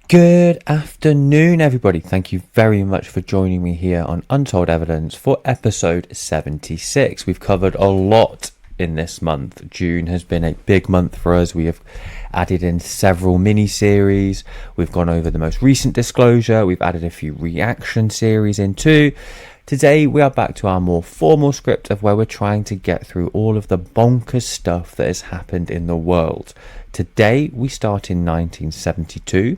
Good afternoon, everybody. Thank you very much for joining me here on Untold Evidence for episode 76. We've covered a lot in this month. June has been a big month for us. We have added in several mini-series. We've gone over the most recent disclosure. We've added a few reaction series in too. Today, we are back to our more formal script of where we're trying to get through all of the bonkers stuff that has happened in the world. Today, we start in 1972.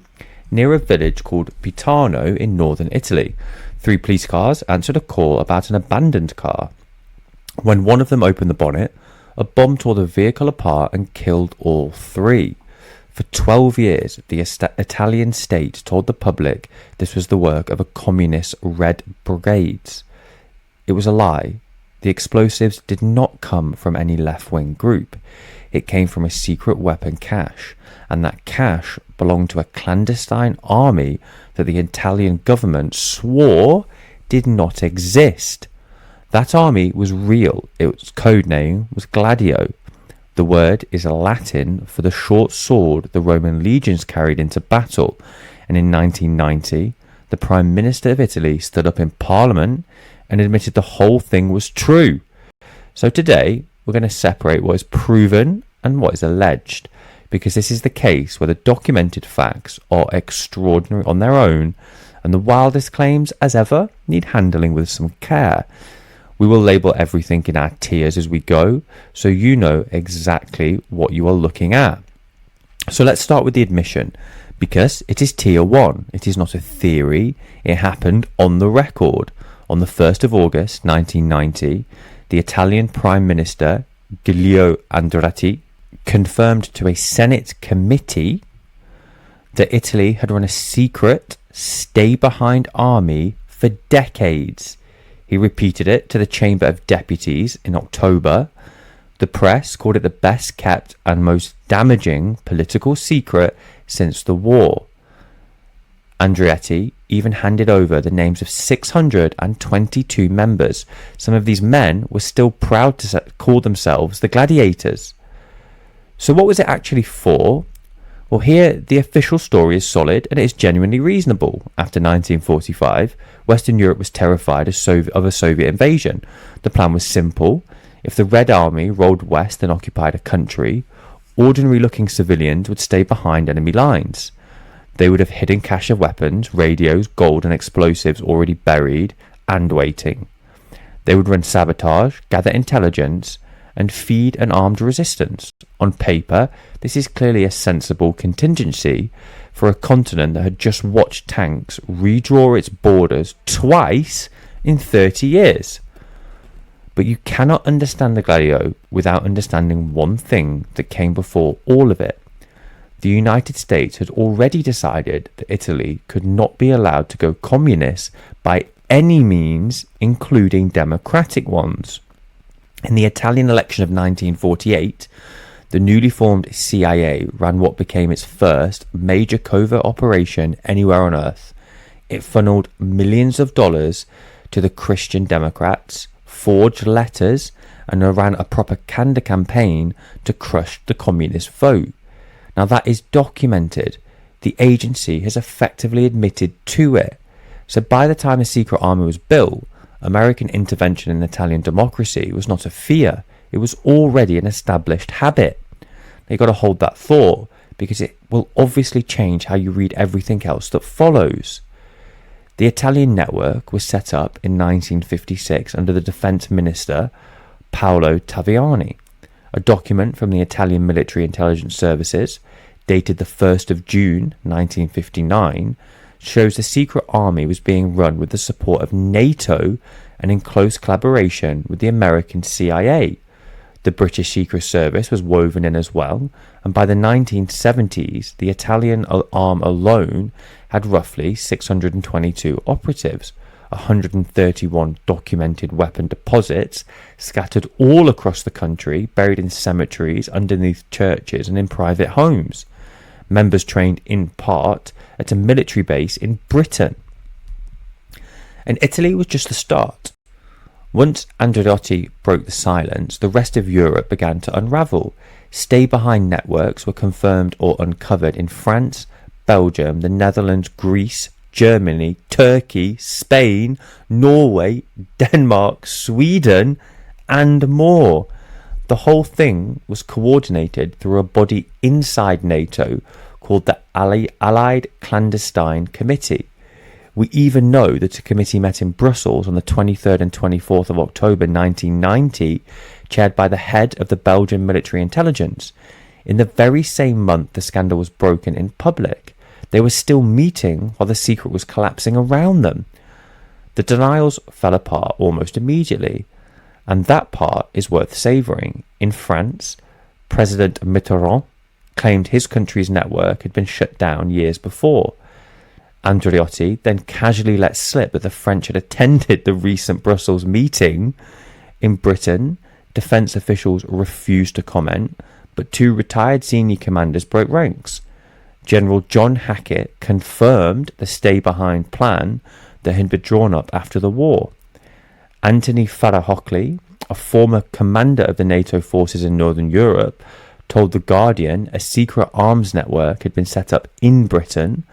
Near a village called Peteano in northern Italy. 3 police cars answered a call about an abandoned car. When one of them opened the bonnet, a bomb tore the vehicle apart and killed all 3. For 12 years, the Italian state told the public this was the work of a communist Red Brigades. It was a lie. The explosives did not come from any left-wing group. It came from a secret weapon cache, and that cache belonged to a clandestine army that the Italian government swore did not exist. That army was real. Its codename was Gladio. The word is Latin for the short sword the Roman legions carried into battle, and in 1990, the Prime Minister of Italy stood up in Parliament and admitted the whole thing was true. So today, we're going to separate what is proven and what is alleged, because this is the case where the documented facts are extraordinary on their own, and the wildest claims, as ever, need handling with some care. We will label everything in our tiers as we go, so you know exactly what you are looking at. So let's start with the admission, because it is tier 1. It is not a theory. It happened on the record. On the 1st of August 1990, the Italian Prime Minister, Giulio Andreotti, confirmed to a Senate committee that Italy had run a secret stay-behind army for decades. He repeated it to the Chamber of Deputies in October. The press called it the best-kept and most damaging political secret since the war. Andreotti even handed over the names of 622 members. Some of these men were still proud to call themselves the Gladiators. So what was it actually for? Well, here the official story is solid and it is genuinely reasonable. After 1945, Western Europe was terrified of a Soviet invasion. The plan was simple. If the Red Army rolled west and occupied a country, ordinary-looking civilians would stay behind enemy lines. They would have hidden cache of weapons, radios, gold and explosives already buried and waiting. They would run sabotage, gather intelligence, and feed an armed resistance. On paper, this is clearly a sensible contingency for a continent that had just watched tanks redraw its borders twice in 30 years. But you cannot understand the Gladio without understanding one thing that came before all of it. The United States had already decided that Italy could not be allowed to go communist by any means, including democratic ones. In the Italian election of 1948, the newly formed CIA ran what became its first major covert operation anywhere on Earth. It funneled millions of dollars to the Christian Democrats, forged letters, and ran a propaganda campaign to crush the communist vote. Now that is documented. The agency has effectively admitted to it. So by the time the secret army was built, American intervention in Italian democracy was not a fear. It was already an established habit. You've got to hold that thought, because it will obviously change how you read everything else that follows. The Italian network was set up in 1956 under the defense minister Paolo Taviani. A document from the Italian Military Intelligence Services, dated the 1st of June 1959, shows the secret army was being run with the support of NATO and in close collaboration with the American CIA. The British Secret Service was woven in as well, and by the 1970s, the Italian arm alone had roughly 622 operatives, 131 documented weapon deposits scattered all across the country, buried in cemeteries, underneath churches and in private homes. Members trained in part at a military base in Britain. And Italy was just the start. Once Andreotti broke the silence, the rest of Europe began to unravel. Stay-behind networks were confirmed or uncovered in France, Belgium, the Netherlands, Greece, Germany, Turkey, Spain, Norway, Denmark, Sweden, and more. The whole thing was coordinated through a body inside NATO called the Allied Clandestine Committee. We even know that a committee met in Brussels on the 23rd and 24th of October 1990, chaired by the head of the Belgian military intelligence. In the very same month the scandal was broken in public, they were still meeting while the secret was collapsing around them. The denials fell apart almost immediately, and that part is worth savouring. In France, President Mitterrand claimed his country's network had been shut down years before. Andreotti then casually let slip that the French had attended the recent Brussels meeting. In Britain, defence officials refused to comment, but two retired senior commanders broke ranks. General John Hackett confirmed the stay-behind plan that had been drawn up after the war. Anthony Farahokli, a former commander of the NATO forces in Northern Europe, told The Guardian a secret arms network had been set up in Britain.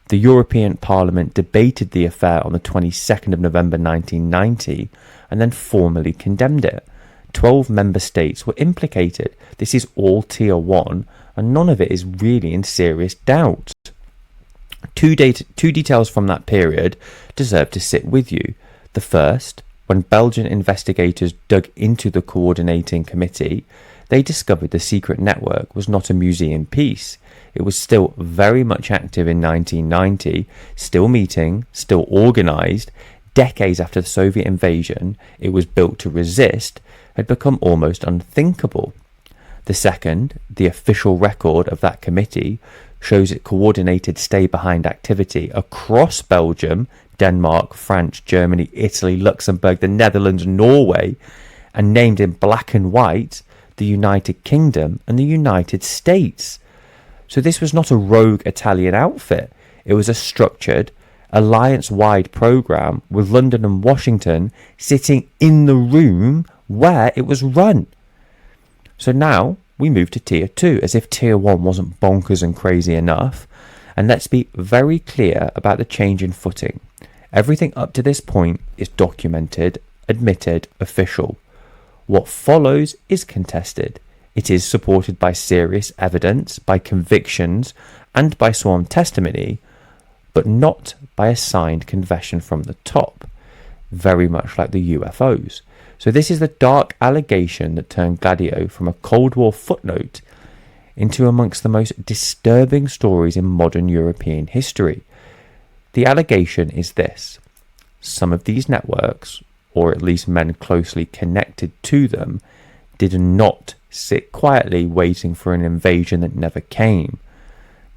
The European Parliament debated the affair on the 22nd of November 1990 and then formally condemned it. 12 member states were implicated. This is all Tier 1, and none of it is really in serious doubt. Two details from that period deserve to sit with you. The first, when Belgian investigators dug into the coordinating committee, they discovered the secret network was not a museum piece. It was still very much active in 1990, still meeting, still organised. Decades after the Soviet invasion, it was built to resist, had become almost unthinkable. The second, the official record of that committee, shows it coordinated stay-behind activity across Belgium, Denmark, France, Germany, Italy, Luxembourg, the Netherlands, Norway, and named in black and white the United Kingdom and the United States. So this was not a rogue Italian outfit. It was a structured, alliance-wide program with London and Washington sitting in the room where it was run. So now we move to Tier 2, as if Tier 1 wasn't bonkers and crazy enough. And let's be very clear about the change in footing. Everything up to this point is documented, admitted, official. What follows is contested. It is supported by serious evidence, by convictions, and by sworn testimony, but not by a signed confession from the top, very much like the UFOs. So this is the dark allegation that turned Gladio from a Cold War footnote into amongst the most disturbing stories in modern European history. The allegation is this: some of these networks, or at least men closely connected to them, did not sit quietly waiting for an invasion that never came.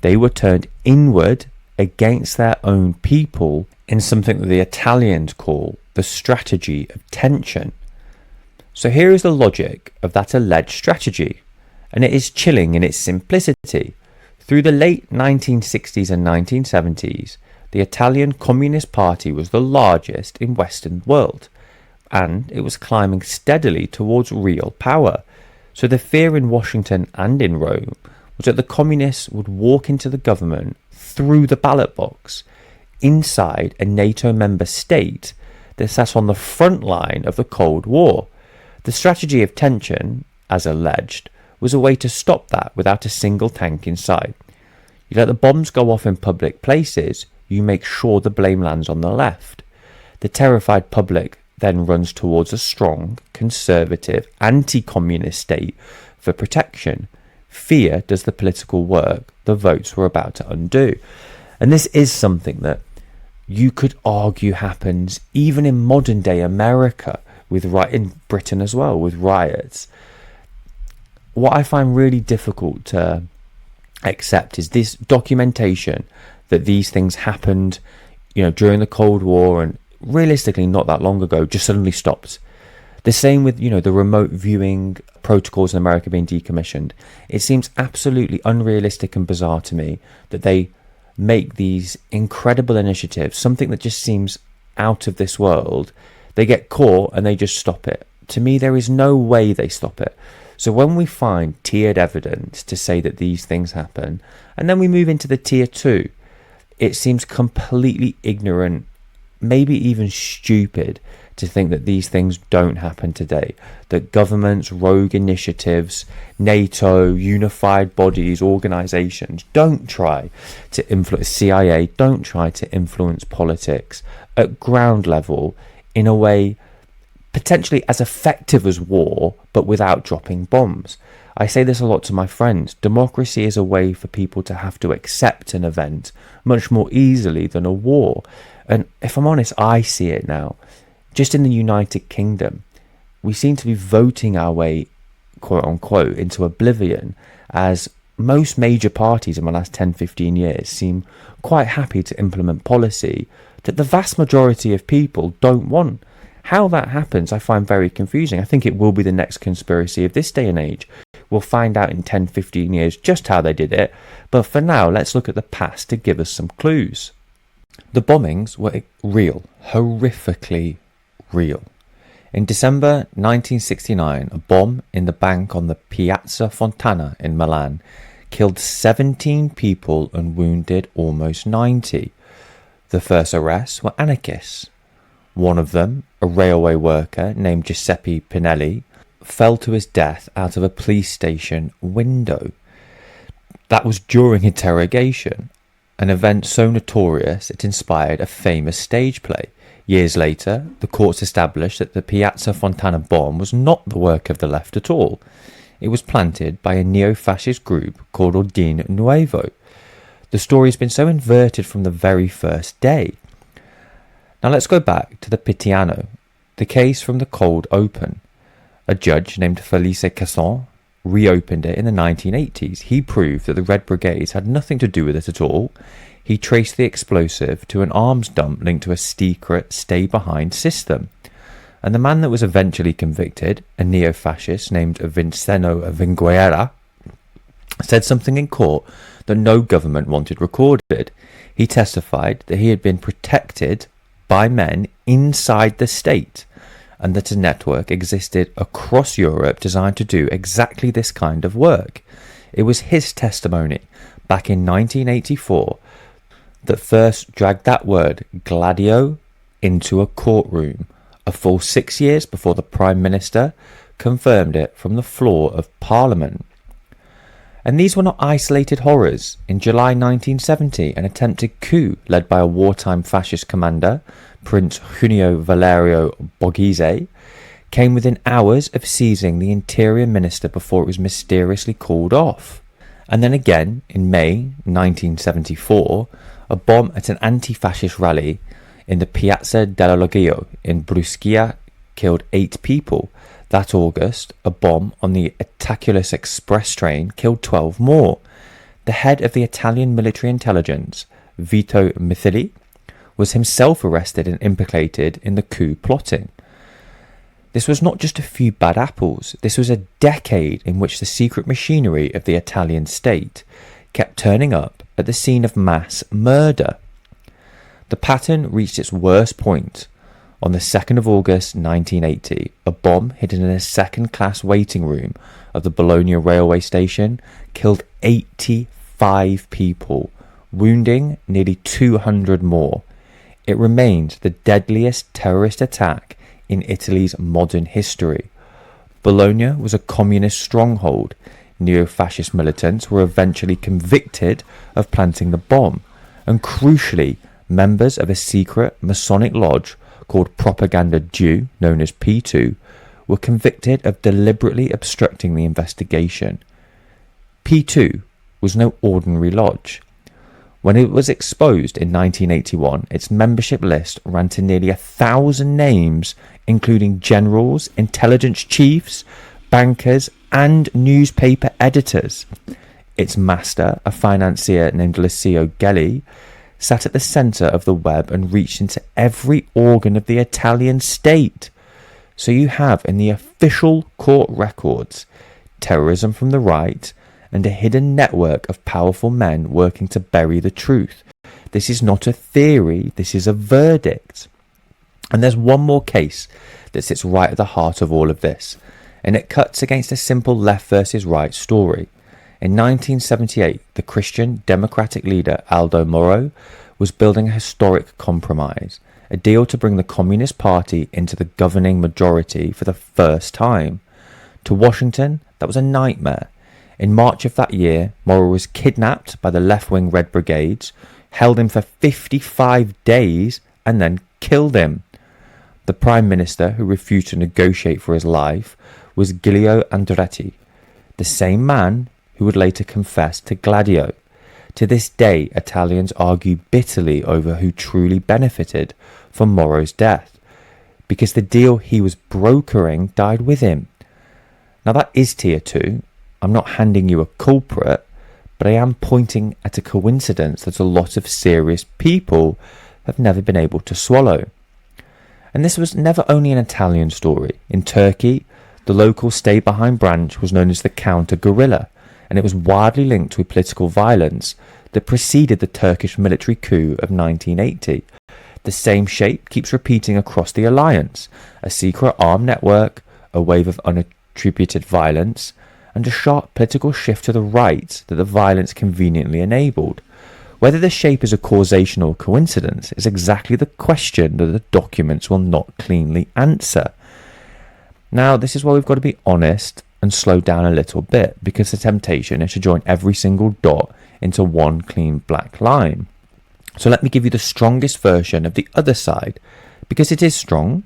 They were turned inward against their own people in something that the Italians call the strategy of tension. So here is the logic of that alleged strategy, and it is chilling in its simplicity. Through the late 1960s and 1970s, the Italian Communist Party was the largest in Western world, and it was climbing steadily towards real power. So the fear in Washington and in Rome was that the communists would walk into the government through the ballot box, inside a NATO member state that sat on the front line of the Cold War. The strategy of tension, as alleged, was a way to stop that without a single tank inside. You let the bombs go off in public places, you make sure the blame lands on the left. The terrified public then runs towards a strong, conservative, anti-communist state for protection. Fear does the political work the votes were about to undo. And this is something that you could argue happens even in modern day America, in Britain as well, with riots. What I find really difficult to accept is this documentation that these things happened, during the Cold War, and realistically not that long ago, just suddenly stopped. The same with, the remote viewing protocols in America being decommissioned. It seems absolutely unrealistic and bizarre to me that they make these incredible initiatives, something that just seems out of this world. They get caught and they just stop it. To me, there is no way they stop it. So when we find tiered evidence to say that these things happen, and then we move into the tier 2, it seems completely ignorant, maybe even stupid, to think that these things don't happen today, that governments, rogue initiatives, NATO, unified bodies, organizations don't try to influence, CIA don't try to influence politics at ground level in a way potentially as effective as war, but without dropping bombs. I say this a lot to my friends. Democracy is a way for people to have to accept an event much more easily than a war. And if I'm honest, I see it now. Just in the United Kingdom, we seem to be voting our way, quote unquote, into oblivion, as most major parties in the last 10-15 years seem quite happy to implement policy that the vast majority of people don't want. How that happens, I find very confusing. I think it will be the next conspiracy of this day and age. We'll find out in 10-15 years just how they did it, but for now, let's look at the past to give us some clues. The bombings were real, horrifically real. In December 1969, a bomb in the bank on the Piazza Fontana in Milan killed 17 people and wounded almost 90. The first arrests were anarchists. One of them, a railway worker named Giuseppe Pinelli, fell to his death out of a police station window. That was during interrogation, an event so notorious it inspired a famous stage play. Years later, the courts established that the Piazza Fontana bomb was not the work of the left at all. It was planted by a neo-fascist group called Ordine Nuevo. The story has been so inverted from the very first day. Now let's go back to the Peteano, the case from the cold open. A judge named Felice Casson reopened it in the 1980s. He proved that the Red Brigades had nothing to do with it at all. He traced the explosive to an arms dump linked to a secret stay-behind system. And the man that was eventually convicted, a neo-fascist named Vincenzo Vinguera, said something in court that no government wanted recorded. He testified that he had been protected by men inside the state, and that a network existed across Europe designed to do exactly this kind of work. It was his testimony back in 1984 that first dragged that word Gladio into a courtroom, a full 6 years before the Prime Minister confirmed it from the floor of Parliament. And these were not isolated horrors. In July 1970, an attempted coup led by a wartime fascist commander, Prince Junio Valerio Borghese, came within hours of seizing the Interior Minister before it was mysteriously called off. And then again, in May 1974, a bomb at an anti-fascist rally in the Piazza dell'Allegation in Brescia killed 8 people. That August, a bomb on the Itaculus Express train killed 12 more. The head of the Italian military intelligence, Vito Mithili, was himself arrested and implicated in the coup plotting. This was not just a few bad apples. This was a decade in which the secret machinery of the Italian state kept turning up at the scene of mass murder. The pattern reached its worst point on the 2nd of August 1980. A bomb hidden in a second-class waiting room of the Bologna railway station killed 85 people, wounding nearly 200 more. It remains the deadliest terrorist attack in Italy's modern history. Bologna was a communist stronghold. Neo-fascist militants were eventually convicted of planting the bomb, and crucially, members of a secret Masonic lodge called Propaganda Due, known as P2, were convicted of deliberately obstructing the investigation. P2 was no ordinary lodge. When it was exposed in 1981, its membership list ran to nearly 1,000 names, including generals, intelligence chiefs, bankers, and newspaper editors. Its master, a financier named Lucio Gelli, sat at the centre of the web and reached into every organ of the Italian state. So you have in the official court records terrorism from the right and a hidden network of powerful men working to bury the truth. This is not a theory, this is a verdict. And there's one more case that sits right at the heart of all of this. and it cuts against a simple left versus right story. In 1978, the Christian Democratic leader Aldo Moro was building a historic compromise, a deal to bring the Communist Party into the governing majority for the first time. To Washington, that was a nightmare. In March of that year, Moro was kidnapped by the left-wing Red Brigades, held him for 55 days, and then killed him. The Prime Minister who refused to negotiate for his life was Giulio Andretti, the same man who would later confess to Gladio. To this day, Italians argue bitterly over who truly benefited from Moro's death, because the deal he was brokering died with him. Now that is tier 2. I'm not handing you a culprit, but I am pointing at a coincidence that a lot of serious people have never been able to swallow. And this was never only an Italian story. In Turkey, the local stay-behind branch was known as the Counter-Guerrilla, and it was widely linked with political violence that preceded the Turkish military coup of 1980. The same shape keeps repeating across the alliance: a secret armed network, a wave of unattributed violence, and a sharp political shift to the right that the violence conveniently enabled. Whether the shape is a causation or coincidence is exactly the question that the documents will not cleanly answer. Now, this is why we've got to be honest and slow down a little bit, because the temptation is to join every single dot into one clean black line. So let me give you the strongest version of the other side, because it is strong,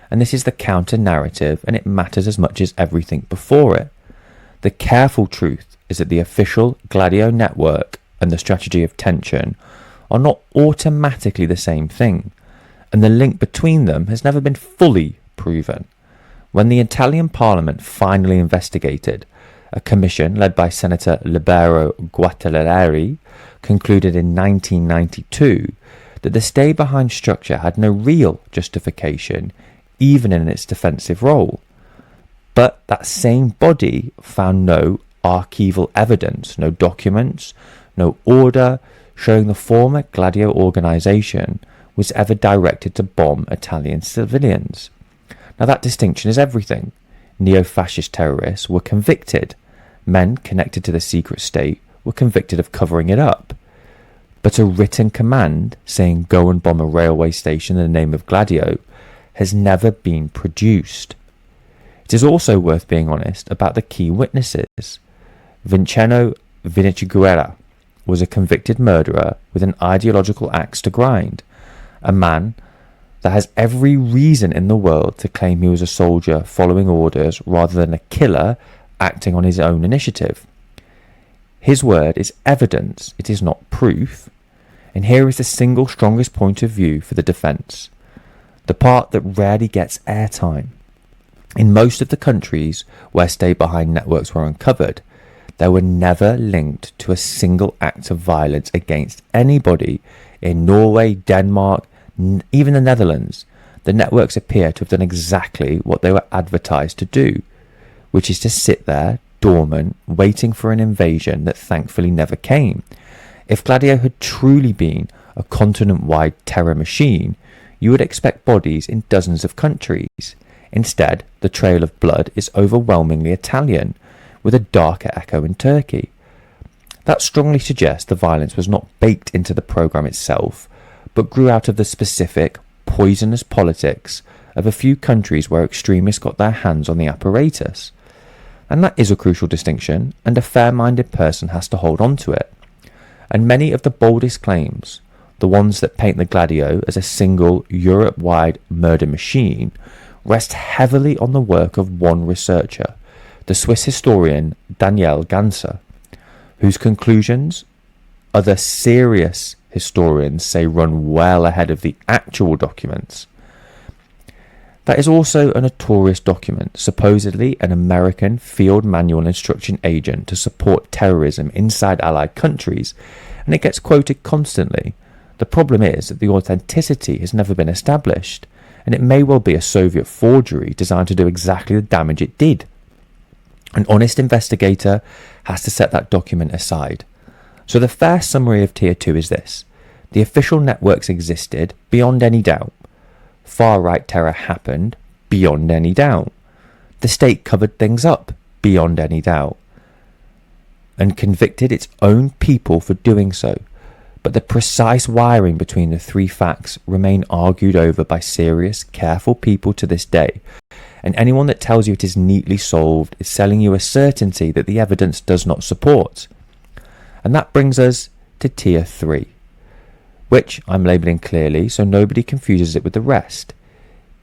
and this is the counter narrative, and it matters as much as everything before it. The careful truth is that the official Gladio network and the strategy of tension are not automatically the same thing, and the link between them has never been fully proven. When the Italian Parliament finally investigated, a commission led by Senator Libero Guattarelli concluded in 1992 that the stay-behind structure had no real justification, even in its defensive role. But that same body found no archival evidence, no documents, no order showing the former Gladio organisation was ever directed to bomb Italian civilians. Now that distinction is everything. Neo-fascist terrorists were convicted. Men connected to the secret state were convicted of covering it up. But a written command saying go and bomb a railway station in the name of Gladio has never been produced. It is also worth being honest about the key witnesses. Vincenzo Viniciguerra was a convicted murderer with an ideological axe to grind, a man that has every reason in the world to claim he was a soldier following orders rather than a killer acting on his own initiative. His word is evidence, it is not proof, and here is the single strongest point of view for the defence, the part that rarely gets airtime. In most of the countries where stay-behind networks were uncovered, they were never linked to a single act of violence against anybody. In Norway, Denmark, even the Netherlands, the networks appear to have done exactly what they were advertised to do, which is to sit there, dormant, waiting for an invasion that thankfully never came. If Gladio had truly been a continent-wide terror machine, you would expect bodies in dozens of countries. Instead, the trail of blood is overwhelmingly Italian, with a darker echo in Turkey. That strongly suggests the violence was not baked into the programme itself, but grew out of the specific, poisonous politics of a few countries where extremists got their hands on the apparatus. And that is a crucial distinction, and a fair-minded person has to hold on to it. And many of the boldest claims, the ones that paint the Gladio as a single Europe-wide murder machine, rest heavily on the work of one researcher, the Swiss historian Daniel Ganser, whose conclusions other serious historians say run well ahead of the actual documents. That is also a notorious document, supposedly an American field manual instruction agent to support terrorism inside allied countries, and it gets quoted constantly. The problem is that the authenticity has never been established, and it may well be a Soviet forgery designed to do exactly the damage it did. An honest investigator has to set that document aside. So the fair summary of Tier 2 is this. The official networks existed, beyond any doubt. Far-right terror happened, beyond any doubt. The state covered things up beyond any doubt and convicted its own people for doing so, but the precise wiring between the three facts remain argued over by serious, careful people to this day, and anyone that tells you it is neatly solved is selling you a certainty that the evidence does not support. And that brings us to Tier 3, which I'm labelling clearly so nobody confuses it with the rest.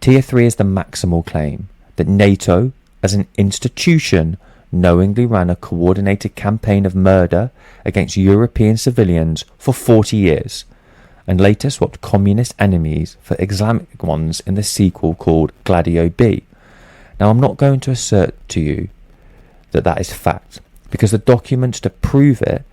Tier 3 is the maximal claim that NATO, as an institution, knowingly ran a coordinated campaign of murder against European civilians for 40 years, and later swapped communist enemies for Islamic ones in the sequel called Gladio B. Now, I'm not going to assert to you that that is fact, because the documents to prove it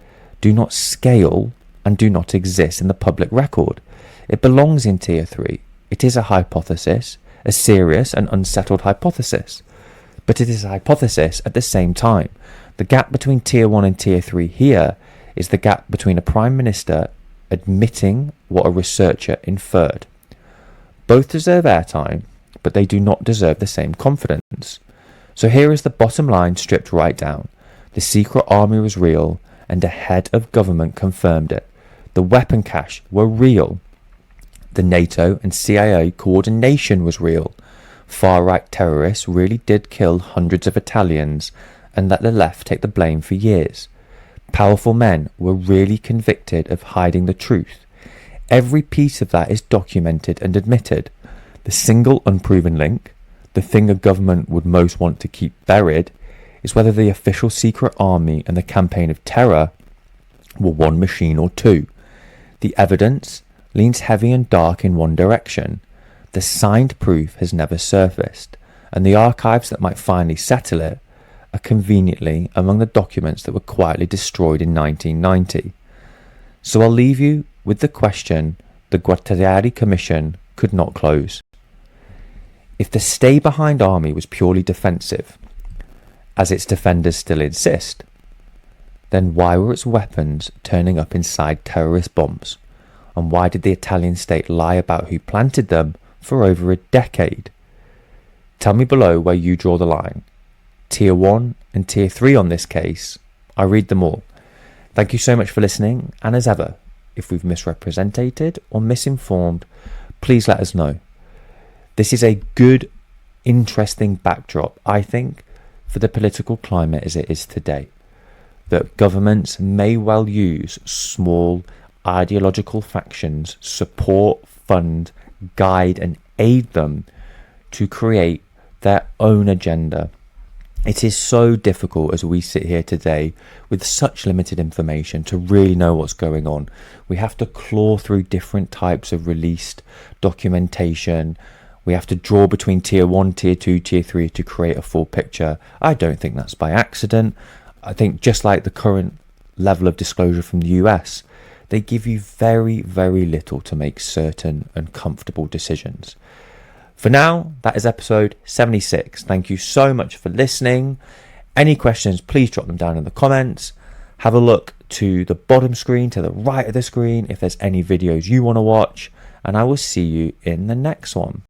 do not scale and do not exist in the public record. It belongs in Tier 3. It is a hypothesis, a serious and unsettled hypothesis. But it is a hypothesis at the same time. The gap between Tier 1 and Tier 3 here is the gap between a Prime Minister admitting what a researcher inferred. Both deserve airtime, but they do not deserve the same confidence. So here is the bottom line stripped right down. The secret army was real, and a head of government confirmed it. The weapon cache were real. The NATO and CIA coordination was real. Far-right terrorists really did kill hundreds of Italians and let the left take the blame for years. Powerful men were really convicted of hiding the truth. Every piece of that is documented and admitted. The single unproven link, the thing a government would most want to keep buried, is whether the official secret army and the campaign of terror were one machine or two. The evidence leans heavy and dark in one direction. The signed proof has never surfaced, and the archives that might finally settle it are conveniently among the documents that were quietly destroyed in 1990. So I'll leave you with the question the Guattari Commission could not close. If the stay-behind army was purely defensive, as its defenders still insist, then why were its weapons turning up inside terrorist bombs? And why did the Italian state lie about who planted them for over a decade? Tell me below where you draw the line. Tier 1 and Tier 3 on this case. I read them all. Thank you so much for listening, and as ever, if we've misrepresented or misinformed, please let us know. This is a good, interesting backdrop, I think, for the political climate as it is today. That governments may well use small ideological factions, support, fund, guide and aid them to create their own agenda. It is so difficult as we sit here today with such limited information to really know what's going on. We have to claw through different types of released documentation. We have to draw between Tier 1, Tier 2, Tier 3 to create a full picture. I don't think that's by accident. I think just like the current level of disclosure from the US, they give you very, very little to make certain and comfortable decisions. For now, that is episode 76. Thank you so much for listening. Any questions, please drop them down in the comments. Have a look to the bottom screen, to the right of the screen, if there's any videos you want to watch. And I will see you in the next one.